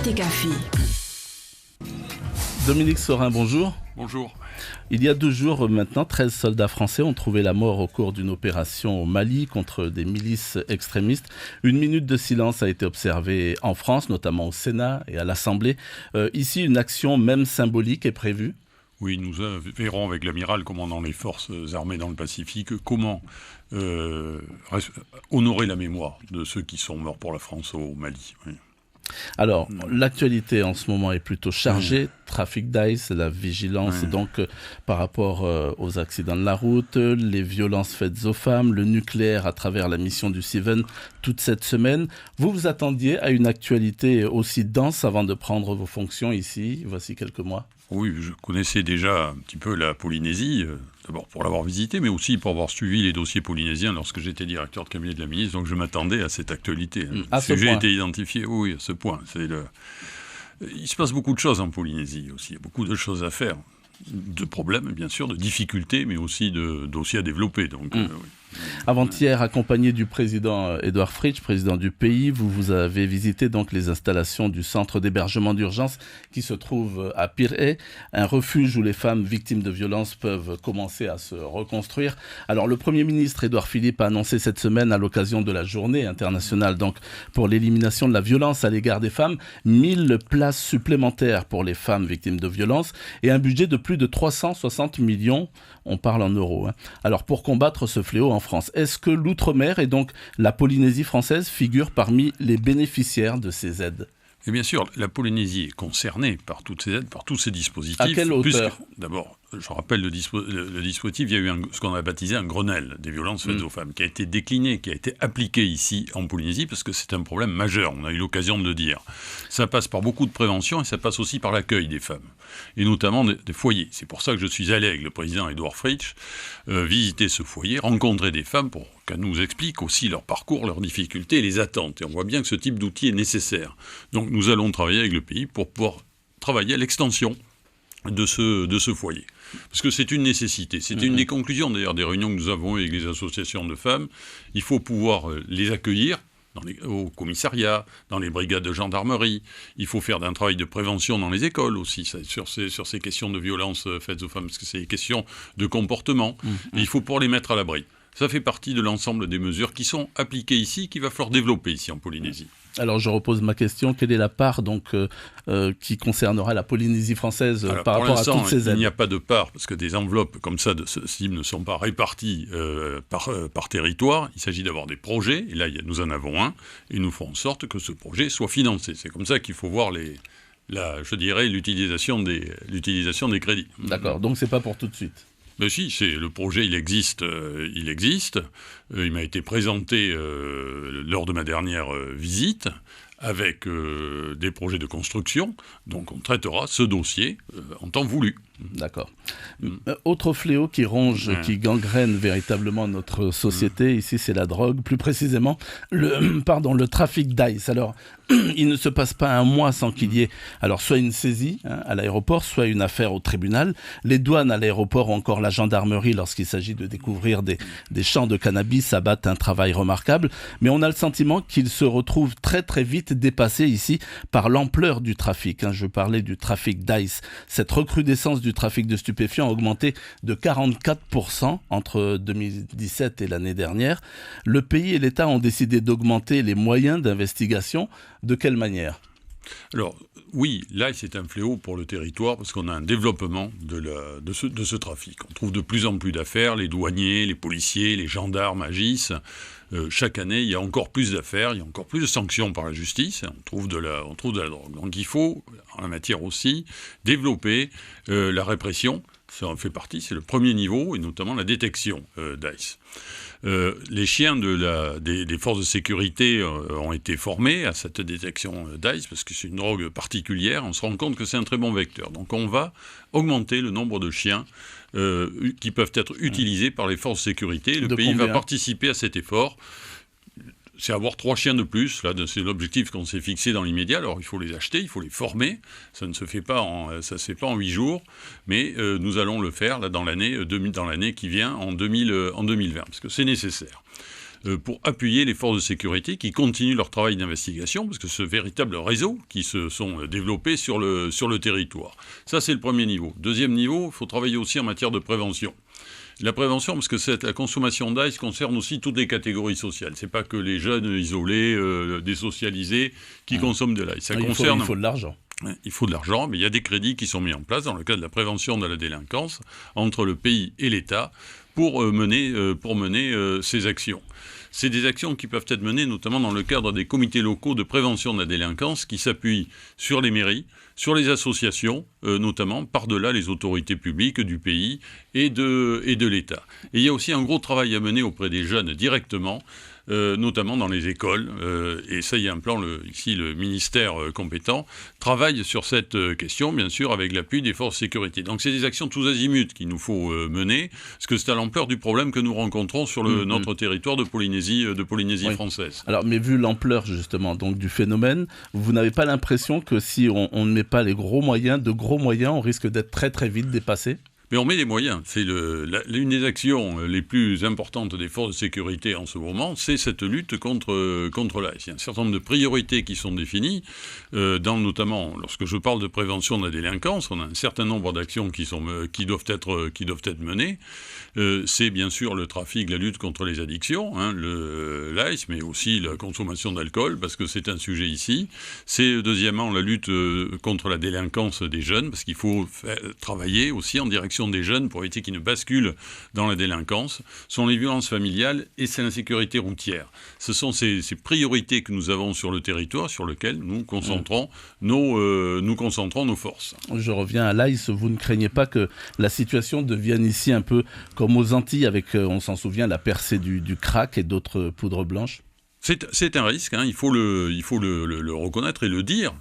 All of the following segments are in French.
Thé Café. Dominique Sorin, bonjour. Bonjour. Il y a 2 jours maintenant, 13 soldats français ont trouvé la mort au cours d'une opération au Mali contre des milices extrémistes. Une minute de silence a été observée en France, notamment au Sénat et à l'Assemblée. Ici, une action même symbolique est prévue. Oui, nous verrons avec l'amiral commandant les forces armées dans le Pacifique comment honorer la mémoire de ceux qui sont morts pour la France au Mali. Oui. Alors, l'actualité en ce moment est plutôt chargée. Trafic d'ice, la vigilance donc par rapport aux accidents de la route, les violences faites aux femmes, le nucléaire à travers la mission du Seven toute cette semaine. Vous vous attendiez à une actualité aussi dense avant de prendre vos fonctions ici, voici quelques mois? Oui, je connaissais déjà un petit peu la Polynésie, d'abord pour l'avoir visité, mais aussi pour avoir suivi les dossiers polynésiens lorsque j'étais directeur de cabinet de la ministre, donc je m'attendais à cette actualité. À ce sujet point. a été identifié, oui, à ce point. Il se passe beaucoup de choses en Polynésie aussi, il y a beaucoup de choses à faire, de problèmes bien sûr, de difficultés, mais aussi de dossiers à développer. Donc, oui. Avant-hier, accompagné du président Édouard Fritch, président du pays, vous avez visité donc les installations du centre d'hébergement d'urgence qui se trouve à Pirée, un refuge où les femmes victimes de violences peuvent commencer à se reconstruire. Alors le Premier ministre Édouard Philippe a annoncé cette semaine à l'occasion de la journée internationale donc pour l'élimination de la violence à l'égard des femmes, 1000 places supplémentaires pour les femmes victimes de violences et un budget de plus de 360 millions, on parle en euros. Alors pour combattre ce fléau en France, est-ce que l'outre-mer et donc la Polynésie française figurent parmi les bénéficiaires de ces aides ? Et bien sûr, la Polynésie est concernée par toutes ces aides, par tous ces dispositifs. À quelle hauteur ? D'abord, je rappelle le dispositif, il y a eu ce qu'on a baptisé un Grenelle des violences faites aux femmes, qui a été décliné, qui a été appliqué ici en Polynésie, parce que c'est un problème majeur, on a eu l'occasion de le dire. Ça passe par beaucoup de prévention et ça passe aussi par l'accueil des femmes, et notamment des foyers. C'est pour ça que je suis allé avec le président Édouard Fritch visiter ce foyer, rencontrer des femmes pour qu'elles nous expliquent aussi leur parcours, leurs difficultés et les attentes. Et on voit bien que ce type d'outil est nécessaire. Donc nous allons travailler avec le pays pour pouvoir travailler à l'extension de ce foyer. Parce que c'est une nécessité. C'était une des conclusions d'ailleurs des réunions que nous avons eues avec les associations de femmes. Il faut pouvoir les accueillir au commissariat, dans les brigades de gendarmerie. Il faut faire un travail de prévention dans les écoles aussi, sur ces questions de violences faites aux femmes, parce que c'est des questions de comportement. Et il faut pouvoir les mettre à l'abri. Ça fait partie de l'ensemble des mesures qui sont appliquées ici, qu'il va falloir développer ici en Polynésie. Alors je repose ma question, quelle est la part donc, qui concernera la Polynésie française par rapport à toutes ces aides ? Il n'y a pas de part, parce que des enveloppes comme ça de ce type ne sont pas réparties par territoire. Il s'agit d'avoir des projets, et là nous en avons un, et nous ferons en sorte que ce projet soit financé. C'est comme ça qu'il faut voir l'utilisation des crédits. D'accord, donc c'est pas pour tout de suite. Mais si, le projet, il existe. Il m'a été présenté lors de ma dernière visite avec des projets de construction. Donc on traitera ce dossier en temps voulu. D'accord. Autre fléau qui ronge, qui gangrène véritablement notre société, ici c'est la drogue, plus précisément le trafic d'ice. Alors, il ne se passe pas un mois sans qu'il y ait soit une saisie à l'aéroport, soit une affaire au tribunal. Les douanes à l'aéroport ou encore la gendarmerie, lorsqu'il s'agit de découvrir des champs de cannabis, abattent un travail remarquable. Mais on a le sentiment qu'ils se retrouvent très très vite dépassés ici par l'ampleur du trafic. Je parlais du trafic d'ice. Cette recrudescence du trafic de stupéfiants a augmenté de 44% entre 2017 et l'année dernière. Le pays et l'État ont décidé d'augmenter les moyens d'investigation. De quelle manière ? Alors, oui, là, c'est un fléau pour le territoire parce qu'on a un développement de ce trafic. On trouve de plus en plus d'affaires, les douaniers, les policiers, les gendarmes agissent. Chaque année, il y a encore plus d'affaires, il y a encore plus de sanctions par la justice, on trouve de la drogue. Donc il faut, en la matière aussi, développer la répression. Ça en fait partie, c'est le premier niveau, et notamment la détection d'ice. Les chiens des forces de sécurité ont été formés à cette détection d'ice, parce que c'est une drogue particulière, on se rend compte que c'est un très bon vecteur. Donc on va augmenter le nombre de chiens qui peuvent être utilisés par les forces de sécurité. Le pays va participer à cet effort. C'est avoir 3 chiens de plus. Là, c'est l'objectif qu'on s'est fixé dans l'immédiat. Alors, il faut les acheter, il faut les former. Ça ne se fait pas en 8 jours, mais nous allons le faire là, dans l'année qui vient, en 2020, parce que c'est nécessaire. pour appuyer les forces de sécurité qui continuent leur travail d'investigation, parce que ce véritable réseau qui se sont développés sur le territoire. Ça, c'est le premier niveau. Deuxième niveau, il faut travailler aussi en matière de prévention. La prévention, parce que la consommation d'ice concerne aussi toutes les catégories sociales. C'est pas que les jeunes isolés, désocialisés, qui consomment de l'ice. Il faut de l'argent. Il faut de l'argent, mais il y a des crédits qui sont mis en place dans le cadre de la prévention de la délinquance entre le pays et l'État pour mener ces actions. C'est des actions qui peuvent être menées notamment dans le cadre des comités locaux de prévention de la délinquance qui s'appuient sur les mairies, sur les associations, notamment par-delà les autorités publiques du pays et de l'État. Et il y a aussi un gros travail à mener auprès des jeunes directement, notamment dans les écoles. Et ça, il y a un plan, ici, le ministère compétent travaille sur cette question, bien sûr, avec l'appui des forces de sécurité. Donc c'est des actions tous azimuts qu'il nous faut mener, parce que c'est à l'ampleur du problème que nous rencontrons sur notre territoire de Polynésie française. Alors, mais vu l'ampleur, justement, donc, du phénomène, vous n'avez pas l'impression que si on ne met pas de gros moyens, on risque d'être très très vite dépassé ? Mais on met des moyens. C'est l'une des actions les plus importantes des forces de sécurité en ce moment, c'est cette lutte contre l'ice. Il y a un certain nombre de priorités qui sont définies, notamment lorsque je parle de prévention de la délinquance, on a un certain nombre d'actions qui doivent être menées. C'est bien sûr le trafic, la lutte contre les addictions, l'ice, mais aussi la consommation d'alcool, parce que c'est un sujet ici. C'est deuxièmement la lutte contre la délinquance des jeunes, parce qu'il faut travailler aussi en direction des jeunes pour éviter qu'ils ne basculent dans la délinquance, sont les violences familiales et c'est l'insécurité routière. Ce sont ces priorités que nous avons sur le territoire sur lesquelles nous concentrons nos forces. Je reviens à l'ice. Vous ne craignez pas que la situation devienne ici un peu comme aux Antilles avec, on s'en souvient, la percée du crack et d'autres poudres blanches ? C'est un risque, il faut le reconnaître et le dire.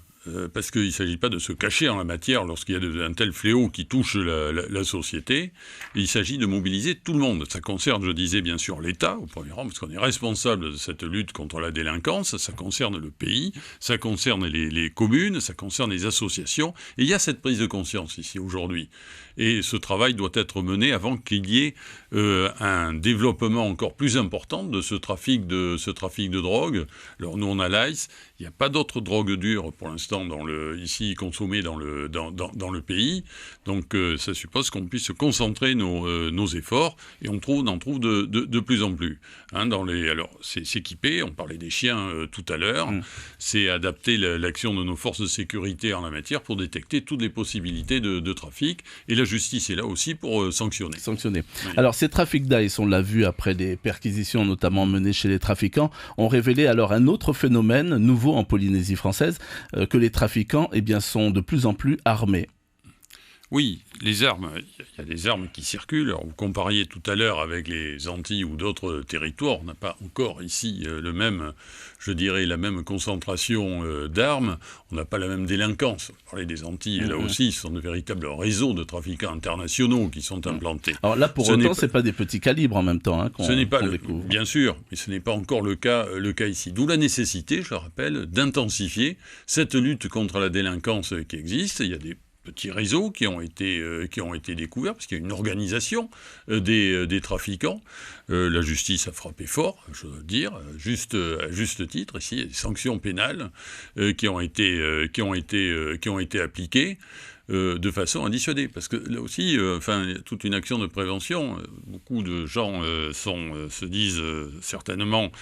Parce qu'il ne s'agit pas de se cacher en la matière lorsqu'il y a un tel fléau qui touche la société. Il s'agit de mobiliser tout le monde. Ça concerne, je disais, bien sûr, l'État, au premier rang, parce qu'on est responsable de cette lutte contre la délinquance. Ça concerne le pays, ça concerne les communes, ça concerne les associations. Et il y a cette prise de conscience ici, aujourd'hui. Et ce travail doit être mené avant qu'il y ait un développement encore plus important de ce trafic de drogue. Alors nous, on a l'ice. Il n'y a pas d'autres drogues dures pour l'instant ici consommées dans le pays. Donc ça suppose qu'on puisse concentrer nos efforts et on en trouve de plus en plus. Alors c'est s'équiper, on parlait des chiens tout à l'heure, c'est adapter l'action de nos forces de sécurité en la matière pour détecter toutes les possibilités de trafic. Et la justice est là aussi pour sanctionner. Oui. Alors ces trafics d'ice, on l'a vu après des perquisitions notamment menées chez les trafiquants, ont révélé alors un autre phénomène nouveau en Polynésie française, que les trafiquants sont de plus en plus armés. Oui, les armes, il y a des armes qui circulent. Alors, vous compariez tout à l'heure avec les Antilles ou d'autres territoires, on n'a pas encore ici la même concentration d'armes, on n'a pas la même délinquance. Vous parlez des Antilles, là aussi, ce sont de véritables réseaux de trafiquants internationaux qui sont implantés. Alors là, pour autant, ce n'est pas des petits calibres en même temps qu'on découvre. Bien sûr, mais ce n'est pas encore le cas ici. D'où la nécessité, je le rappelle, d'intensifier cette lutte contre la délinquance qui existe. Il y a des petits réseaux qui ont été découverts, parce qu'il y a une organisation des trafiquants. La justice a frappé fort, je dois le dire, à juste titre. Ici, il y a des sanctions pénales qui ont été appliquées. De façon à dissuader. Parce que là aussi, toute une action de prévention, beaucoup de gens se disent certainement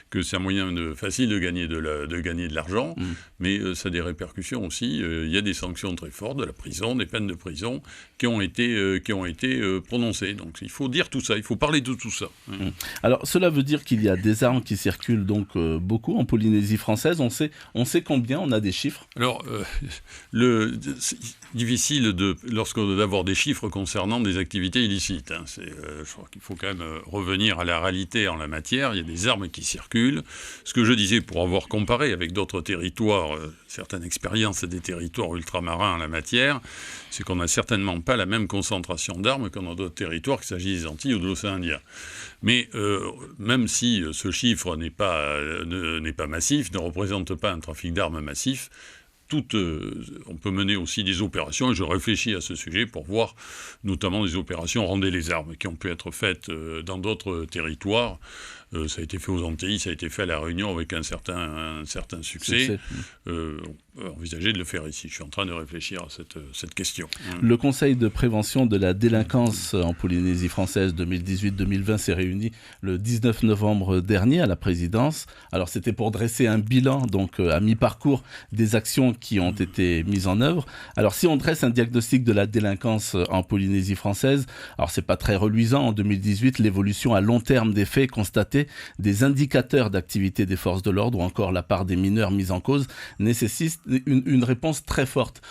que c'est un moyen facile de gagner de l'argent, mais ça a des répercussions aussi. Il y a des sanctions très fortes, de la prison, des peines de prison qui ont été prononcées. Donc il faut dire tout ça, il faut parler de tout ça. Alors cela veut dire qu'il y a des armes qui circulent donc beaucoup en Polynésie française. On sait combien, on a des chiffres ? Alors, difficile d'avoir des chiffres concernant des activités illicites. Je crois qu'il faut quand même revenir à la réalité en la matière. Il y a des armes qui circulent. Ce que je disais, pour avoir comparé avec d'autres territoires, certaines expériences des territoires ultramarins en la matière, c'est qu'on n'a certainement pas la même concentration d'armes que dans d'autres territoires, qu'il s'agisse des Antilles ou de l'océan Indien. Mais même si ce chiffre n'est pas massif, ne représente pas un trafic d'armes massif, on peut mener aussi des opérations, et je réfléchis à ce sujet pour voir notamment des opérations Rendez les armes qui ont pu être faites dans d'autres territoires Ça a été fait aux Antilles, ça a été fait à La Réunion avec un certain succès. On peut envisager de le faire ici. Je suis en train de réfléchir à cette question. Le Conseil de prévention de la délinquance en Polynésie française 2018-2020 s'est réuni le 19 novembre dernier à la présidence. Alors c'était pour dresser un bilan donc à mi-parcours des actions qui ont été mises en œuvre. Alors si on dresse un diagnostic de la délinquance en Polynésie française, alors c'est pas très reluisant. En 2018, l'évolution à long terme des faits constatés, des indicateurs d'activité des forces de l'ordre ou encore la part des mineurs mis en cause nécessite une réponse très forte.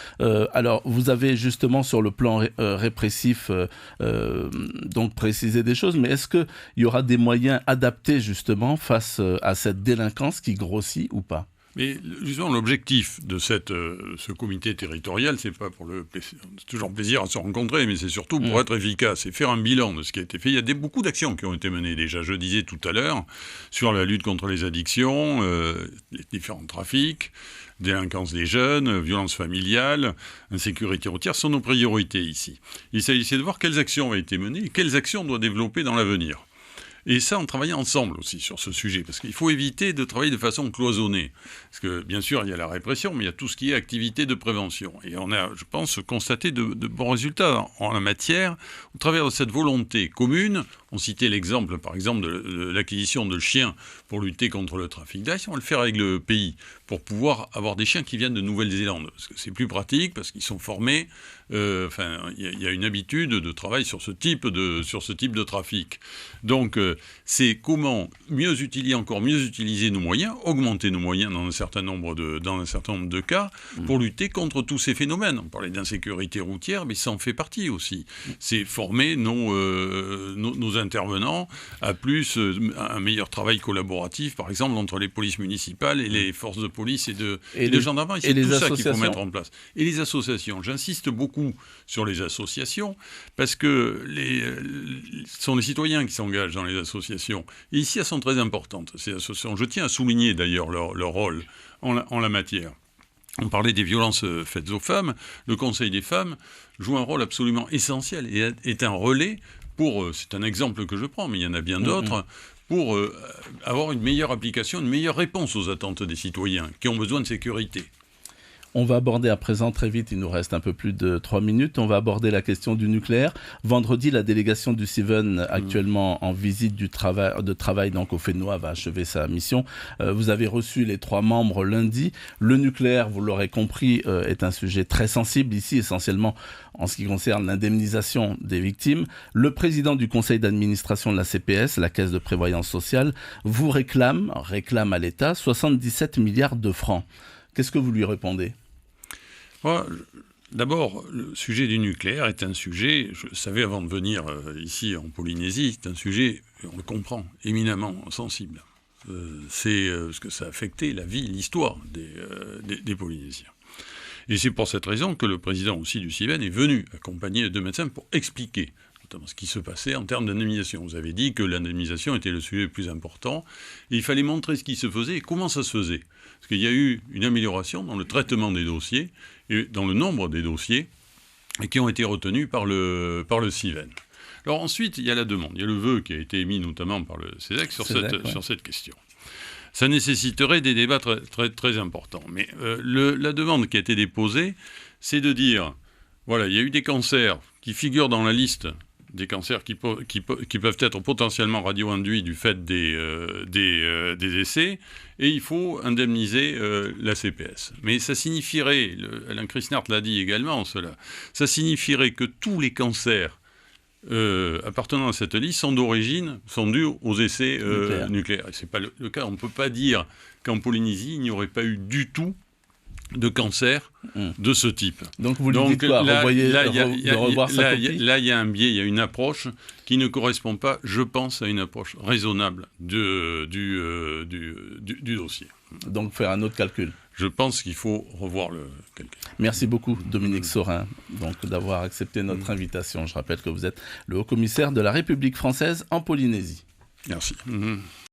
Alors, vous avez justement sur le plan répressif donc précisé des choses, mais est-ce qu'il y aura des moyens adaptés justement face à cette délinquance qui grossit ou pas ? Mais justement, l'objectif de ce comité territorial, c'est pas pour le plaisir, c'est toujours plaisir à se rencontrer, mais c'est surtout pour être efficace et faire un bilan de ce qui a été fait. Il y a beaucoup d'actions qui ont été menées déjà. Je disais tout à l'heure sur la lutte contre les addictions, les différents trafics, délinquance des jeunes, violence familiale, insécurité routière, sont nos priorités ici. Il s'agissait de voir quelles actions ont été menées et quelles actions on doit développer dans l'avenir. Et ça, on travaille ensemble aussi sur ce sujet, parce qu'il faut éviter de travailler de façon cloisonnée. Parce que, bien sûr, il y a la répression, mais il y a tout ce qui est activité de prévention. Et on a, je pense, constaté de bons résultats en la matière, au travers de cette volonté commune. On citait l'exemple, par exemple, de l'acquisition de chiens pour lutter contre le trafic d'âge. On va le faire avec le pays, pour pouvoir avoir des chiens qui viennent de Nouvelle-Zélande. Parce que c'est plus pratique, parce qu'ils sont formés. Il y a une habitude de travail sur ce type de trafic. Donc, c'est comment mieux utiliser nos moyens, augmenter nos moyens dans un certain nombre de cas, pour lutter contre tous ces phénomènes. On parlait d'insécurité routière, mais ça en fait partie aussi. C'est former nos intervenants à un meilleur travail collaboratif, par exemple, entre les polices municipales et les forces de police et les gendarmeries. C'est tout ça qu'il faut mettre en place. Et les associations, j'insiste beaucoup sur les associations, parce que ce sont les citoyens qui s'engagent dans les associations. Et ici, elles sont très importantes, ces associations. Je tiens à souligner d'ailleurs leur rôle en la matière. On parlait des violences faites aux femmes. Le Conseil des femmes joue un rôle absolument essentiel et est un relais c'est un exemple que je prends, mais il y en a bien d'autres, pour avoir une meilleure application, une meilleure réponse aux attentes des citoyens qui ont besoin de sécurité. On va aborder à présent très vite, il nous reste un peu plus de 3 minutes, on va aborder la question du nucléaire. Vendredi, la délégation du CIVEN, actuellement en visite de travail donc au Fénois, va achever sa mission. Vous avez reçu les 3 membres lundi. Le nucléaire, vous l'aurez compris, est un sujet très sensible ici, essentiellement en ce qui concerne l'indemnisation des victimes. Le président du conseil d'administration de la CPS, la Caisse de prévoyance sociale, vous réclame à l'État 77 milliards de francs. Qu'est-ce que vous lui répondez ? D'abord, le sujet du nucléaire est un sujet, je le savais avant de venir ici en Polynésie, c'est un sujet, on le comprend, éminemment sensible. C'est parce que ça a affecté la vie, l'histoire des Polynésiens. Et c'est pour cette raison que le président aussi du CIVEN est venu accompagner les 2 médecins pour expliquer notamment ce qui se passait en termes d'indemnisation. Vous avez dit que l'indemnisation était le sujet le plus important, et il fallait montrer ce qui se faisait et comment ça se faisait. Parce qu'il y a eu une amélioration dans le traitement des dossiers et dans le nombre des dossiers qui ont été retenus par le CIVEN. Alors ensuite, il y a la demande. Il y a le vœu qui a été émis notamment par le CESEC sur cette question. Ça nécessiterait des débats très, très, très importants. Mais la demande qui a été déposée, c'est de dire, voilà, il y a eu des cancers qui figurent dans la liste des cancers qui peuvent être potentiellement radio-induits du fait des essais, et il faut indemniser la CPS. Mais ça signifierait, Alain Chrisnart l'a dit également, ça signifierait que tous les cancers appartenant à cette liste sont dus aux essais nucléaires. Et ce n'est pas le cas. On ne peut pas dire qu'en Polynésie, il n'y aurait pas eu du tout de cancer de ce type. Donc vous lui dites quoi ? Revoir sa copie ? Là, il y a un biais, il y a une approche qui ne correspond pas, je pense, à une approche raisonnable du dossier. Donc faire un autre calcul. Je pense qu'il faut revoir le calcul. Merci beaucoup, Dominique Saurin, d'avoir accepté notre invitation. Je rappelle que vous êtes le haut-commissaire de la République française en Polynésie. Merci.